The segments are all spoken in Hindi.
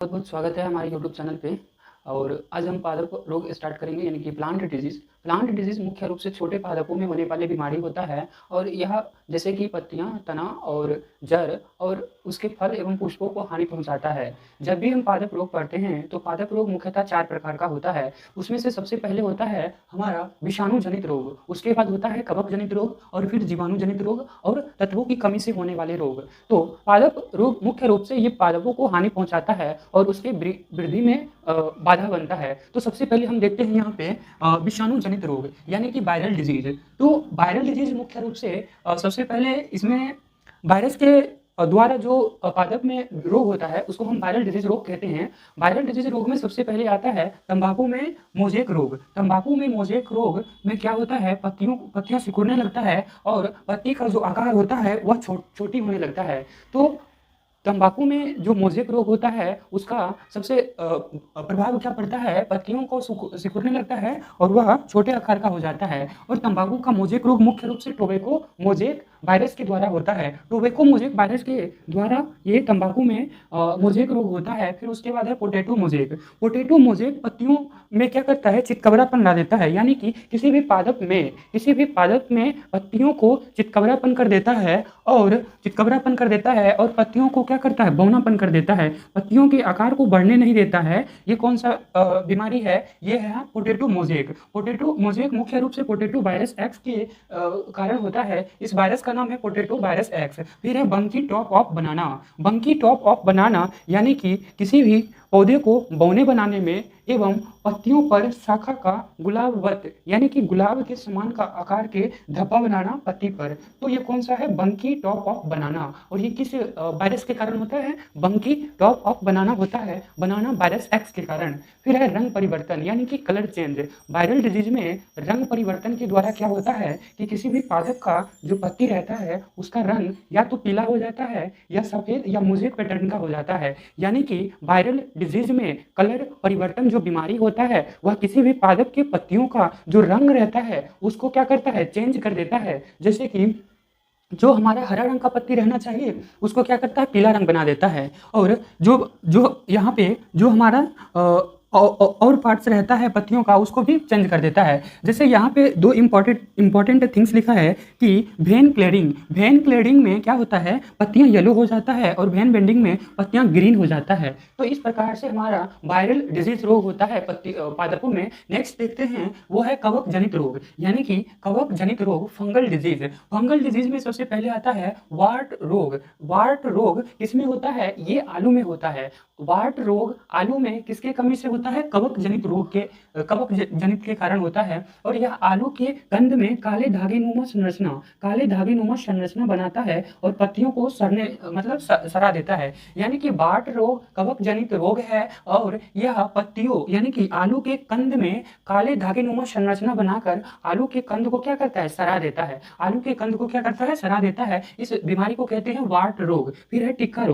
बहुत बहुत स्वागत है हमारे यूट्यूब चैनल पे। और आज हम पादप रोग स्टार्ट करेंगे यानी कि प्लांट डिजीज़ मुख्य रूप से छोटे पादपों में होने वाली बीमारी होता है। और यह जैसे कि पत्तियां, तना और जड़ और उसके फल एवं पुष्पों को हानि पहुंचाता है। जब भी हम पादप रोग पढ़ते हैं तो पादप रोग मुख्यतः 4 प्रकार का होता है। उसमें से सबसे पहले होता है हमारा विषाणु जनित रोग, उसके बाद होता है कवक जनित रोग और फिर जीवाणु जनित रोग और तत्वों की कमी से होने वाले रोग। तो पादप रोग मुख्य रूप से ये पादपों को हानि पहुंचाता है और उसके वृद्धि में बाधा बनता है। तो सबसे पहले हम देखते हैं यहाँ पे विषाणु जनित रोग यानी कि वायरल डिजीज। तो वायरल डिजीज मुख्य रूप से सबसे पहले इसमें वायरस के द्वारा जो पादप में रोग होता है उसको हम वायरल डिजीज रोग कहते हैं। वायरल डिजीज रोग में सबसे पहले आता है तंबाकू में मोजेक रोग। तंबाकू में मोजेक रोग में क्या होता है, पत्तियां सिकुड़ने लगता है और पत्ती का जो आकार होता है वह छोटी होने लगता है। तो तंबाकू में जो मोजेक रोग होता है उसका सबसे प्रभाव क्या पड़ता है, पत्तियों को सिकुड़ने लगता है और वह छोटे आकार का हो जाता है। और तंबाकू का मोजेक रोग मुख्य रूप से टोबैको मोजेक वायरस के द्वारा होता है। टोबैको मोजेक वायरस के द्वारा ये तंबाकू में मोजेक रोग होता है। फिर उसके बाद है पोटैटो मोजेक। पोटैटो मोजेक पत्तियों में क्या करता है, चितकबरापन ला देता है, यानी कि किसी भी पादप में पत्तियों को चितकबरापन कर देता है और पत्तियों को क्या करता है, बौनापन कर देता है, पत्तियों के आकार को बढ़ने नहीं देता है। ये कौन सा बीमारी है, ये है पोटैटो मोजेक। पोटैटो मोजेक मुख्य रूप से पोटैटो वायरस एक्स के कारण होता है। इस वायरस का नाम है पोटैटो वायरस एक्स। फिर है बंकी टॉप ऑफ बनाना। बंकी टॉप ऑफ बनाना यानी कि किसी भी पौधे को बौने बनाने में एवं पत्तियों पर शाखा का गुलाबवत यानी कि गुलाब के समान का आकार के धब्बा बनाना पत्ती पर। तो ये कौन सा है, बंकी टॉप ऑफ बनाना। और ये किस वायरस के कारण होता है, बंकी टॉप ऑफ बनाना होता है बनाना वायरस एक्स के कारण। फिर है रंग परिवर्तन यानी कि कलर चेंज। वायरल डिजीज में रंग परिवर्तन के द्वारा क्या होता है कि किसी भी पादप का जो पत्ती रहता है उसका रंग या तो पीला हो जाता है या सफेद या मोजेक पैटर्न का हो जाता है। यानी कि वायरल डिजीज में कलर परिवर्तन जो बीमारी होता है वह किसी भी पादप के पत्तियों का जो रंग रहता है उसको क्या करता है, चेंज कर देता है। जैसे कि जो हमारा हरा रंग का पत्ती रहना चाहिए उसको क्या करता है, पीला रंग बना देता है। और जो जो यहाँ पे जो हमारा और पार्ट्स रहता है पत्तियों का उसको भी चेंज कर देता है। जैसे यहाँ पे दो इंपॉर्टेंट थिंग्स लिखा है कि वेन क्लेडिंग में क्या होता है, पत्तियां येलो हो जाता है और वेन बेंडिंग में पत्तियां ग्रीन हो जाता है। तो इस प्रकार से हमारा वायरल डिजीज रोग होता है पादपों में। नेक्स्ट देखते हैं वो है कवक जनित रोग यानी कि कवक जनित रोग, फंगल डिजीज में सबसे पहले आता है वार्ट रोग किसमें होता है, ये आलू में होता है। वार्ट रोग आलू में किसके कमी से होता है, कवक जनित के कारण होता है। और यह आलू के कंद में काले धागेनुमा संरचना बनाता है और पत्तियों को सरा देता है। यानी कि वार्ट रोग कवक जनित रोग है और यह पत्तियों यानी कि आलू के कंद में काले धागेनुमा संरचना बनाकर आलू के कंद को क्या करता है, सरा देता है। इस बीमारी को कहते हैं वार्ट रोग। फिर है टिक्का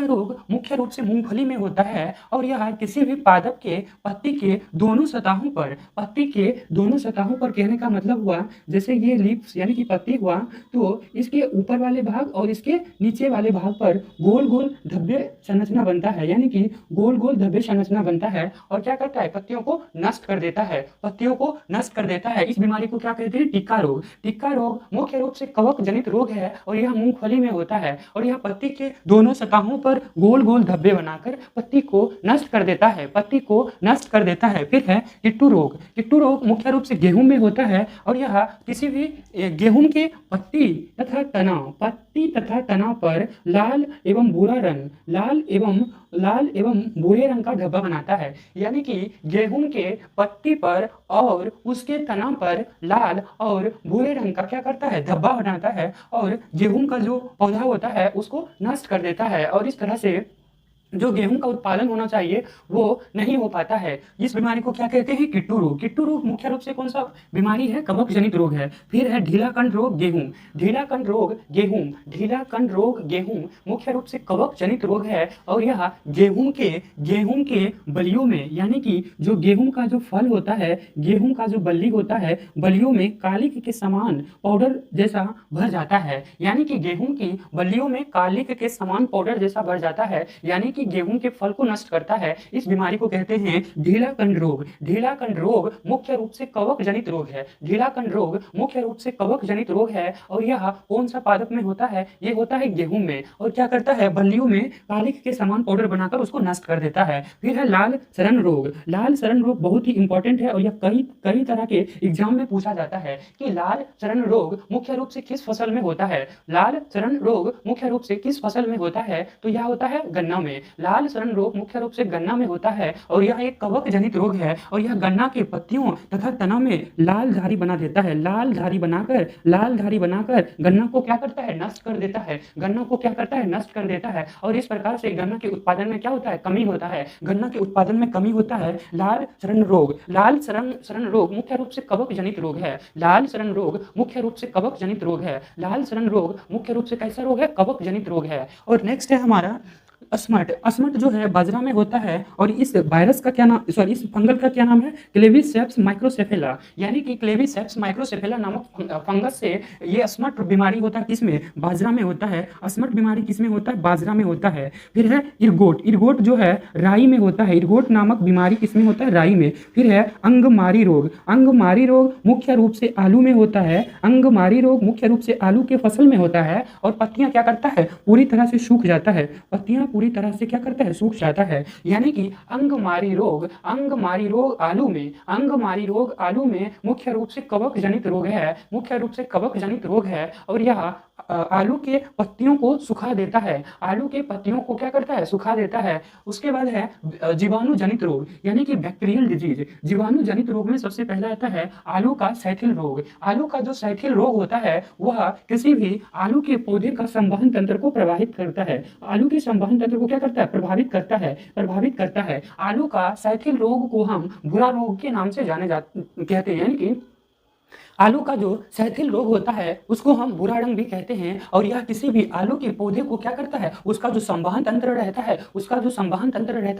रोग मुख्य रूप से मूंगफली में होता है और यह किसी भी पादप के पत्ती के दोनों सतहों पर कहने का मतलब हुआ, जैसे ये लीव्स यानी कि पत्ती हुआ तो इसके ऊपर वाले भाग और इसके नीचे वाले भाग पर गोल गोल धब्बे संरचना बनता है। यानी कि गोल गोल धब्बे संरचना बनता है और क्या करता है, पत्तियों को नष्ट कर देता है। इस बीमारी को क्या कहते हैं, टिक्का रोग मुख्य रूप से कवक जनित रोग है और यह मूंगफली में होता है और यह पत्ती के दोनों सतहों पर गोल गोल धब्बे बनाकर पत्ती को नष्ट कर देता है। फिर है किट्टू रोग मुख्य रूप से गेहूं में होता है और यह किसी भी गेहूं के पत्ती तथा तना पर लाल एवं भूरे रंग का धब्बा बनाता है। यानी कि गेहूं के पत्ती पर और उसके तना पर लाल और भूरे रंग का क्या करता है, धब्बा बनाता है और गेहूं का जो पौधा होता है उसको नष्ट कर देता है। और इस तरह से जो गेहूं का उत्पादन होना चाहिए वो नहीं हो पाता है। इस बीमारी को क्या कहते हैं, किट्टू रोग मुख्य रूप से कौन सा बीमारी है, कवक जनित रोग है। फिर है ढीला कंड रोग गेहूं मुख्य रूप से कवक जनित रोग है और यह गेहूं के बलियों में यानी कि जो गेहूं का जो फल होता है, गेहूं का जो बल्ली होता है, बलियों में कालिक के समान पाउडर जैसा भर जाता है। यानी कि गेहूं की बल्लियों में कालिक के समान पाउडर जैसा भर जाता है। यानी कि गेहूं के फल को नष्ट करता है, इस बीमारी को कहते हैं ढीला कंड रोग। ढीला कंड रोग मुख्य रूप से कवक जनित रोग है। ढीला कंड रोग मुख्य रूप से कवक जनित रोग है और यह कौन सा पादप में होता है? ये होता है गेहूं में। और क्या करता है? बल्लियों में कालिख के समान पाउडर बनाकर उसको नष्ट कर देता है। फिर है लाल सड़न रोग। लाल सड़न रोग बहुत ही इंपॉर्टेंट है और यह कई कई तरह के एग्जाम में पूछा जाता है कि लाल सड़न रोग मुख्य रूप से किस फसल में होता है। लाल सड़न रोग मुख्य रूप से किस फसल में होता है? तो यह होता है गन्ना में। लाल सड़न रोग मुख्य रूप से गन्ना में होता है और यह एक कवक जनित रोग है और यह गन्ना के पत्तियों तथा तना में लाल धारी बना देता है। लाल धारी बनाकर गन्ना को क्या करता है? नष्ट कर देता है। गन्ना को क्या करता है? नष्ट कर देता है और इस प्रकार से गन्ना के उत्पादन में क्या होता है? कमी होता है। गन्ना के उत्पादन में कमी होता है। लाल सड़न रोग। लाल सड़न रोग मुख्य रूप से कवक जनित रोग है। लाल सड़न रोग मुख्य रूप से कवक जनित रोग है। लाल सड़न रोग मुख्य रूप से कैसा रोग है? कवक जनित रोग है। और नेक्स्ट है हमारा अस्मट। अस्मट जो है बाजरा में होता है और इस वायरस का क्या नाम, सॉरी इस फंगल का क्या नाम है? क्लेविसेप्स माइक्रोसेफेला। यानी कि क्लेविसेप्स माइक्रोसेफेला नामक फंगस से ये अस्मट बीमारी होता है। किसमें? बाजरा में होता है। अस्मट बीमारी किसमें होता है? बाजरा में होता है। फिर है इरगोट। इरगोट जो है राई में होता है। इरगोट नामक बीमारी किसमें होता है? राई में। फिर है अंगमारी रोग। अंगमारी रोग मुख्य रूप से आलू में होता है। अंगमारी रोग मुख्य रूप से आलू के फसल में होता है और पत्तियां क्या करता है? पूरी तरह से सूख जाता है। पत्तियां पूरी तरह से क्या करता है? सूख जाता है। यानी कि अंगमारी रोग आलू में मुख्य रूप से कवक जनित रोग है। मुख्य रूप से कवक जनित रोग है और यह आलू के पत्तियों को सुखा देता है। आलू के पत्तियों को क्या करता है? सुखा देता है। उसके बाद है जीवाणु जनित रोग यानी कि बैक्टीरियल डिजीज। जीवाणु जनित रोग में सबसे पहला आता है आलू का सैथिल रोग। आलू का जो सैथिल रोग होता है वह किसी भी आलू के पौधे का संवहन तंत्र को प्रभावित करता है। आलू के संवहन तंत्र को क्या करता है? प्रभावित करता है। आलू का सैथिल रोग को हम भूरा रोग के नाम से कहते हैं। यानी कि आलू का जो सैथिल रोग होता है उसको हम भूरा रंग भी कहते हैं और यह किसी भी आलू के पौधे को क्या करता है? उसका जो संवहन तंत्र रहता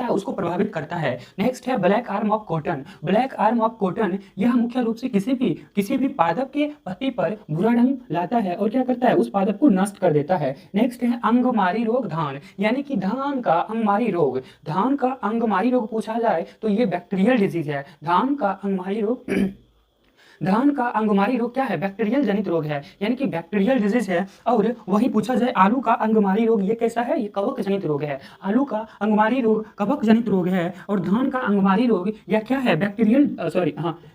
है उसको प्रभावित करता है। नेक्स्ट है black arm of cotton. Black arm of cotton यह मुख्य रूप से किसी भी पादप के पत्ती पर भूरा रंग लाता है और क्या करता है? उस पादप को नष्ट कर देता है। नेक्स्ट है अंगमारी रोग धान यानी कि धान का अंगमारी रोग। धान का अंगमारी रोग पूछा जाए तो ये बैक्टीरियल डिजीज है। धान का अंगमारी रोग क्या है? बैक्टीरियल जनित रोग है यानी कि बैक्टीरियल डिजीज है। और वही पूछा जाए आलू का अंगमारी रोग ये कैसा है? ये कवक जनित रोग है। आलू का अंगमारी रोग कवक जनित रोग है और धान का अंगमारी रोग या क्या है?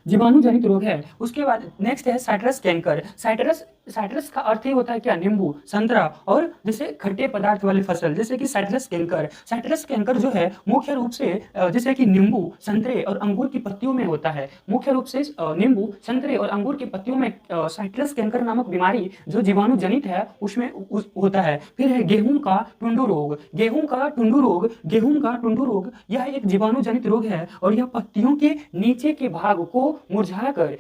जीवाणु जनित रोग है। उसके बाद नेक्स्ट है साइट्रस कैंकर। साइट्रस का अर्थ ही होता है क्या? नींबू, संतरा और जैसे खट्टे पदार्थ वाली फसल जैसे कि साइट्रस कैंकर जो है मुख्य रूप से जैसे कि नींबू, संतरे और अंगूर की पत्तियों में होता है। मुख्य रूप से नींबू, संतरे और अंगूर की पत्तियों में साइट्रस कैंकर नामक बीमारी जो जीवाणु जनित है उसमें होता है। फिर है गेहूं का टुंडू रोग। गेहूं का टुंडू रोग यह एक जीवाणु जनित रोग है और यह पत्तियों के नीचे के भाग को मुरझाकर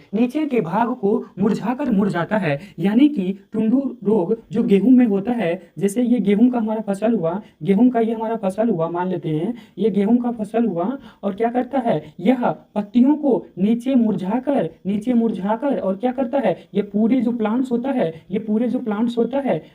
है। यानी कि टुंडू रोग जो गेहूं में होता है, जैसे ये गेहूं का हमारा फसल हुआ, ये हमारा फसल हुआ, मान लेते हैं ये गेहूं का फसल हुआ और क्या करता है? यह पत्तियों को नीचे मुरझाकर और क्या करता है? ये पूरे जो प्लांट्स होता है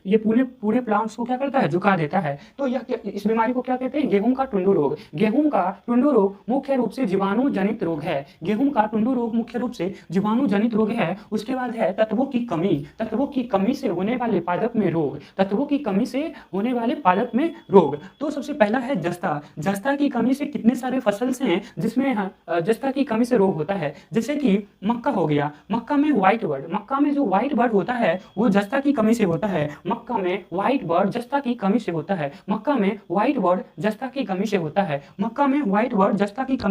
ये पूरे प्लांट्स को क्या करता है? झुका देता है। तो यह इस बीमारी को क्या कहते हैं? गेहूं का टुंडू रोग। गेहूं का टुंडू रोग मुख्य रूप से जीवाणु जनित रोग है। गेहूं का टुंडू रोग मुख्य रूप से जीवाणु जनित रोग है। उसके बाद है तत्वों की कमी से होने वाले पादप में रोग। तो सबसे पहला है जस्ता की कमी से कितने सारे फसल से हैं जिसमें जस्ता की कमी से रोग होता है। जैसे कि मक्का हो गया। मक्का में जो व्हाइट बर्ड होता है वो जस्ता की कमी से होता है। मक्का में व्हाइट बर्ड जस्ता की कमी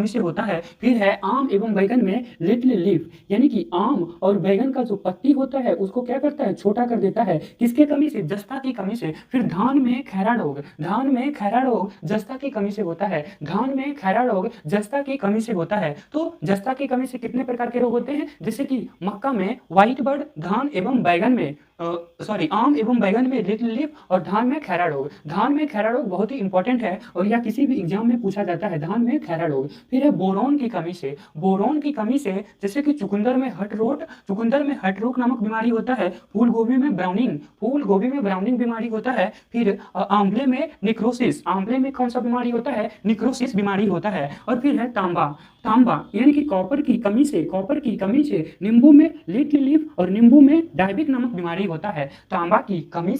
से होता है। फिर है आम एवं बैगन में लिटिल लीफ यानी कि आम और बैगन का जो पत्ती होता है उसको क्या करता है? छोटा कर देता है। किसके कमी से? जस्ता की कमी से। फिर धान में खैरा रोग जस्ता की कमी से होता है। तो जस्ता की कमी से कितने प्रकार के रोग होते हैं? जैसे जैसे कि मक्का में व्हाइट बर्ड, धान एवं बैगन में आम एवं बैगन में लिटिल लीफ और धान में खैरा रोग। धान में खैरा रोग बहुत ही इंपॉर्टेंट है और यह किसी भी एग्जाम में पूछा जाता है, धान में खैरा रोग। फिर है बोरोन की कमी से, बोरोन की कमी से जैसे कि चुकंदर में हट रोग नामक बीमारी होता है, फूल गोभी में ब्राउनिंग बीमारी होता है। फिर आंवले में निक्रोसिस, आंवले में कौन सा बीमारी होता है, निक्रोसिस बीमारी होता है। और फिर है तांबा यानी कि कॉपर की कमी से नींबू में लिटिल लीफ और नींबू में डायबिक नामक बीमारी होता है। तांबा की कमी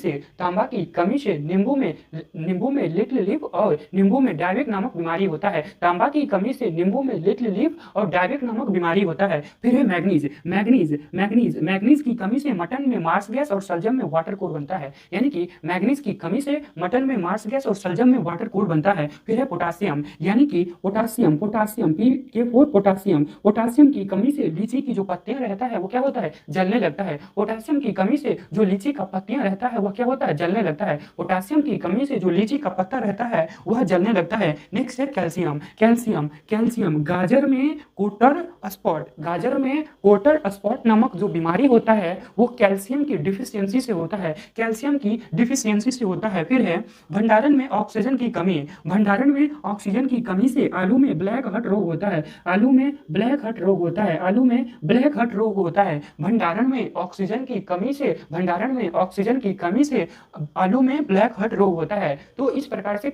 से नींबू में लिटिल लीफ और नींबू में डायबिक नामक बीमारी होता है। तांबा की कमी से नींबू में लिटिल लीफ और डायबिक नामक बीमारी होता है। फिर है मैग्नीज की कमी से मटन में मार्स गैस और सल्जम में वाटर कोर बनता है, यानी कि मैग्नीज की कमी से मटन में मार्स गैस और सल्जम में वाटर कोर बनता है। फिर है पोटासियम, यानी कि पोटासियम पोटासियम की कमी से लीची की जो पत्तियां रहता है वो क्या होता है, जलने लगता है। पोटासियम की कमी से जो लीची का पत्तियां रहता है वह क्या होता है, जलने लगता है। पोटासियम की कमी से जो लीची का पत्ता रहता है वह जलने लगता है। नेक्स्ट है कैल्शियम गाजर में कोटर स्पॉट नामक जो बीमारी होता है वो कैल्शियम की डिफिशियंसी से होता है। फिर है भंडारण में ऑक्सीजन की कमी से आलू में ब्लैक हट रोग होता है। भंडारण में ऑक्सीजन की कमी से आलू में ब्लैक हट रोग होता है। तो इस प्रकार से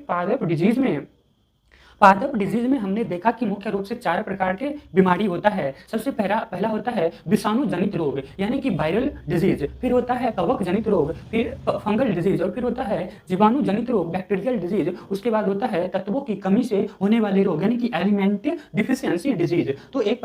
पादप डिजीज में हमने देखा कि मुख्य रूप से 4 प्रकार के बीमारी होता है। सबसे पहला होता है विषाणु जनित रोग, यानी कि वायरल डिजीज। फिर होता है कवक जनित रोग, फिर फंगल डिजीज, और फिर होता है जीवाणु जनित रोग, बैक्टीरियल डिजीज। उसके बाद होता है तत्वों की कमी से होने वाले रोग, यानी कि एलिमेंट डिफिशियंसी डिजीज। तो एक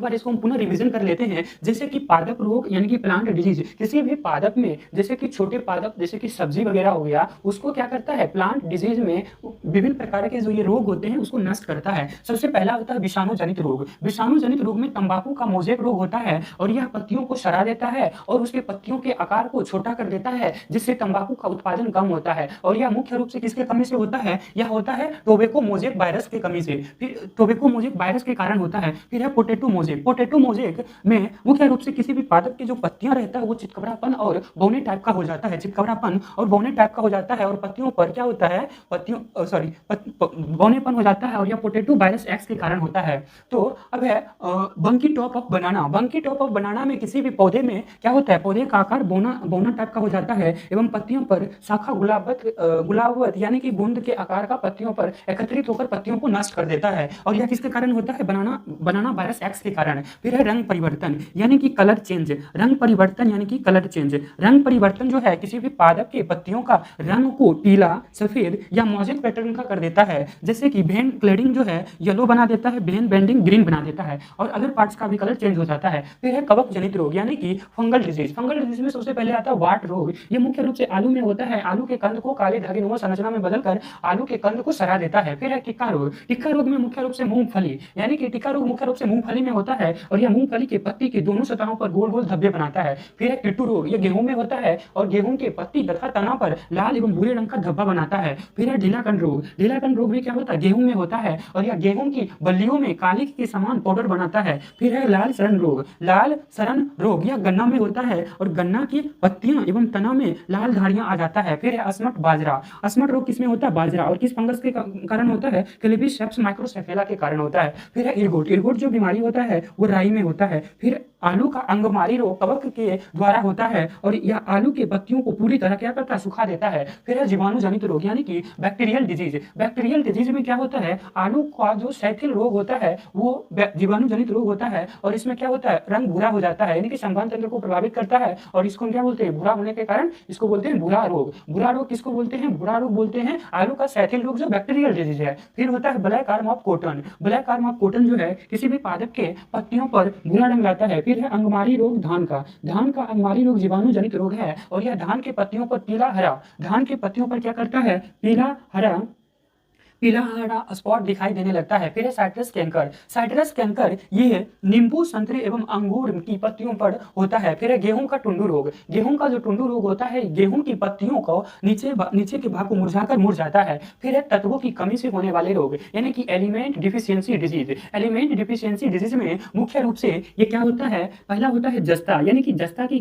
बार इसको हम पुनः रिवीजन कर लेते हैं। जैसे कि पादप रोग यानी कि प्लांट डिजीज, किसी भी पादप में जैसे कि छोटे पादप जैसे कि सब्जी वगैरह हो गया, उसको क्या करता है, प्लांट डिजीज में विभिन्न प्रकार के जो ये रोग होते हैं उसको नष्ट करता है। सबसे पहला होता है विषाणु जनित रोग में तंबाकू का मोज़ेक रोग होता है और यह पत्तियों को सड़ा देता है और उसके पत्तियों के आकार को छोटा कर देता है, जिससे तंबाकू का उत्पादन कम होता है। और यह मुख्य रूप से किसके कमी से होता है, यह होता है टोबैको मोज़ेक वायरस की कमी से, फिर टोबैको मोज़ेक वायरस के कारण होता है। फिर है पोटैटो मोज़ेक में मुख्य रूप से किसी भी पादप की जो पत्तियां रहता है वो चितकबरापन और बौने टाइप का हो जाता है, और पत्तियों पर क्या होता है, बौनेपन हो जाता है, और यह पोटैटो वायरस एक्स के कारण होता है। तो अब है बंकी टॉप ऑफ बनाना में किसी भी पौधे में क्या होता है, पौधे का आकार बौना टाइप का हो जाता है एवं पत्तियों पर शाखा गुलाबवत यानी कि बूंद के आकार का पत्तियों पर एकत्रित होकर पत्तियों को नष्ट कर देता है, और यह किसके कारण होता है, बनाना वायरस एक्स के कारण। फिर है रंग परिवर्तन यानी कि कलर चेंज, रंग परिवर्तन जो है किसी भी पादप के पत्तियों का रंग को पीला, सफेद या मोज़ेक पैटर्न का कर देता है। जैसे कि वेन क्लेडिंग जो है येलो बना देता है, वेन बेंडिंग ग्रीन बना देता है, और अदर पार्ट्स का भी कलर चेंज हो जाता है। फिर है कवक जनित रोग यानी कि फंगल डिजीज में सबसे पहले आता है वाट रोग। ये मुख्य रूप से आलू में होता है, आलू के कंद को काले धागेनुमा संरचना में बदलकर आलू के कंद को सड़ा देता है। फिर है टिक्का रोग में मुख्य रूप से मूंगफली यानी कि टिक्का रोग मुख्य रूप से मूंगफली में होता है, और यह मूंगफली के पत्ती की दोनों सतहों पर गोल गोल धब्बे बनाता है। फिर है किट्टू रोग, यह गेहूं में होता है और गेहूं के पत्ती तथा तना पर लाल एवं भूरे रंग का धब्बा बनाता है। फिर है ढीलाकंड रोग में क्या होता है, गेहूं में होता है और यह गेहूं की बल्लियों में काली के समान पाउडर बनाता है। फिर है लाल सड़न रोग, यह गन्ना में होता है और गन्ना की पत्तियां एवं तना में लाल धारियां आ जाता है। फिर है अस्मट रोग किसमें होता है, बाजरा, और किस फंगस के कारण होता है, क्लेबिसेप्स माइक्रोसेफेला के कारण होता है। फिर है इरगोट जो बीमारी होता है वो राई में होता है। फिर आलू का अंगमारी रोग कवक के द्वारा होता है और यह आलू के पत्तियों को पूरी तरह क्या करता है, सुखा देता है। फिर है जीवाणु जनित रोग यानी कि बैक्टीरियल डिजीज में क्या होता है, आलू का जो सैथिल रोग होता है वो जीवाणु जनित रोग होता है, और इसमें क्या होता है, रंग भूरा हो जाता है यानी कि संवहन तंत्र को प्रभावित करता है, और इसको हम क्या बोलते हैं, भूरा होने के कारण इसको बोलते हैं भूरा रोग किसको बोलते हैं, भूरा रोग बोलते हैं आलू का सैथिल रोग जो बैक्टीरियल डिजीज है। फिर होता है ब्लैक आर्म ऑफ कॉटन जो है किसी भी पादप के पत्तियों पर भूरा रंग लाता है। फिर है अंगमारी रोग धान का अंगमारी रोग जीवाणु जनित रोग है, और यह धान के पत्तियों पर क्या करता है, पीला हरा पीला हरा स्पॉट दिखाई देने लगता है। फिर है साइट्रस कैंकर। साइट्रस कैंकर ये नींबू, संतरे एवं अंगूर की पत्तियों पर होता है। फिर है गेहूं का टुंडू रोग। गेहूं का जो टुंडू रोग होता है, गेहूं की पत्तियों को नीचे के भाग को मुरझाकर मुड़ जाता है। फिर है तत्वों की कमी से होने वाले रोग, यानी कि element deficiency disease. Element deficiency disease में मुख्य रूप से ये क्या होता है, पहला होता है जस्ता, यानी कि जस्ता की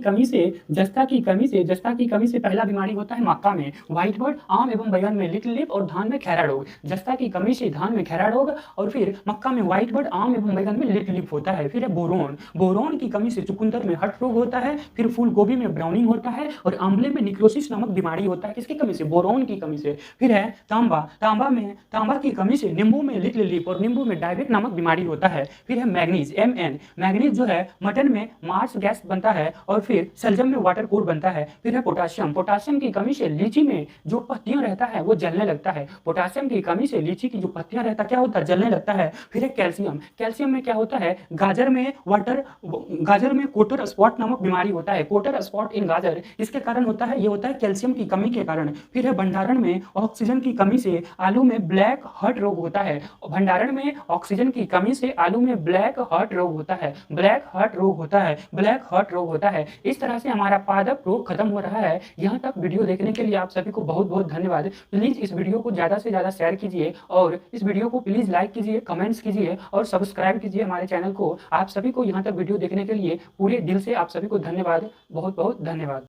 कमी से पहला बीमारी होता है मक्का में व्हाइट बर्ड, आम एवं बैंगन में लिटिल लिप और धान में खैरा रोग। जस्ता की कमी से धान में खैरा रोग, और फिर मक्का में व्हाइट बर्ड, आम एवं बैंगन में लिटिल लिप होता है। फिर है बोरोन। बोरोन की कमी से चुकंदर में हट रोग होता है। फिर फूल गोभी में ब्राउनिंग होता है, और आंवले में निक्रोसिस नामक बीमारी होता है। किसकी कमी से? बोरोन की कमी से। फिर है तांबा। तांबा की कमी से नींबू में लिटिल लिप और नींबू में डायबेट नामक बीमारी होता है। फिर है मैग्नीज, Mn। मैग्नीज जो है मटन में मार्स गैस बनता है, और फिर सलजम में वाटर कोर बनता है। फिर है पोटाशियम। पोटाशियम की कमी से लीची में जो पत्तियां रहता है वो जलने लगता है। पोटाशियम की कमी से लीची की जो पत्तियां रहता है क्या होता है? जलने लगता है। फिर है कैल्शियम। कैल्शियम में क्या होता है? गाजर में कोटर स्पॉट नामक बीमारी होता है। कोटर स्पॉट इन गाजर इसके कारण होता है, ये होता है कैल्शियम की कमी के कारण। फिर है भंडारण में ऑक्सीजन की कमी से आलू में ब्लैक हर्ट रोग होता है। भंडारण में ऑक्सीजन की कमी से आलू में ब्लैक हर्ट रोग होता है। ब्लैक हर्ट रोग होता है। इस तरह से हमारा पादप रोग खत्म हो रहा है। यहाँ तक वीडियो देखने के लिए आप सभी को बहुत बहुत धन्यवाद। प्लीज इस वीडियो को ज्यादा से ज्यादा शेयर कीजिए, और इस वीडियो को प्लीज लाइक कीजिए, कमेंट्स कीजिए और सब्सक्राइब कीजिए हमारे चैनल को। आप सभी को यहाँ तक वीडियो देखने के लिए पूरे दिल से आप सभी को धन्यवाद, बहुत बहुत धन्यवाद।